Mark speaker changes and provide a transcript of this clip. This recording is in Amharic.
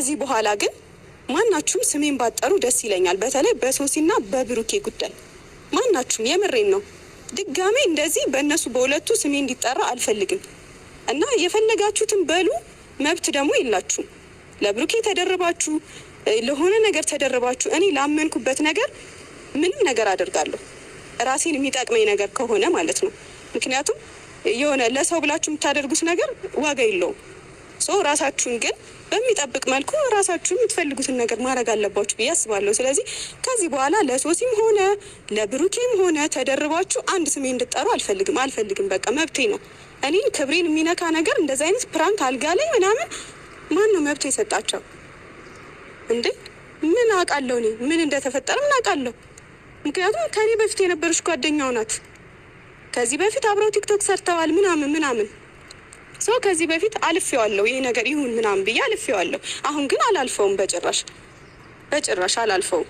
Speaker 1: ከዚህ በኋላ ግን ማናችሁም ስሜን ባጠሩ ደስ ይለኛል። በተለይ በሶሲና በብሩኬ ጉዳይ ማናችሁም የምሬን ነው። ድጋሜ እንደዚህ በእነሱ በሁለቱ ስሜ እንዲጠራ አልፈልግም እና የፈለጋችሁትን በሉ። መብት ደግሞ የላችሁም። ለብሩኬ ተደረባችሁ፣ ለሆነ ነገር ተደረባችሁ፣ እኔ ላመንኩበት ነገር ምንም ነገር አደርጋለሁ፣ ራሴን የሚጠቅመኝ ነገር ከሆነ ማለት ነው። ምክንያቱም የሆነ ለሰው ብላችሁ የምታደርጉት ነገር ዋጋ የለውም። ራሳችሁን ግን በሚጠብቅ መልኩ ራሳችሁ የምትፈልጉትን ነገር ማድረግ አለባችሁ ብዬ አስባለሁ። ስለዚህ ከዚህ በኋላ ለሶሲም ሆነ ለብሩኬም ሆነ ተደርባችሁ አንድ ስሜ እንድጠሩ አልፈልግም። በቃ መብቴ ነው። እኔን ክብሬን የሚነካ ነገር እንደዚህ አይነት ፕራንክ አልጋ ላይ ምናምን ማን ነው መብት የሰጣቸው እንዴ? ምን አውቃለሁ እኔ ምን እንደተፈጠረ ምን አውቃለሁ? ምክንያቱም ከኔ በፊት የነበረች ጓደኛው ናት። ከዚህ በፊት አብረው ቲክቶክ ሰርተዋል ምናምን ከዚህ በፊት አልፌዋለሁ። ይሄ ነገር ይሁን ምናምን ብዬ አልፌዋለሁ። አሁን ግን አላልፈውም፣ በጭራሽ አላልፈውም።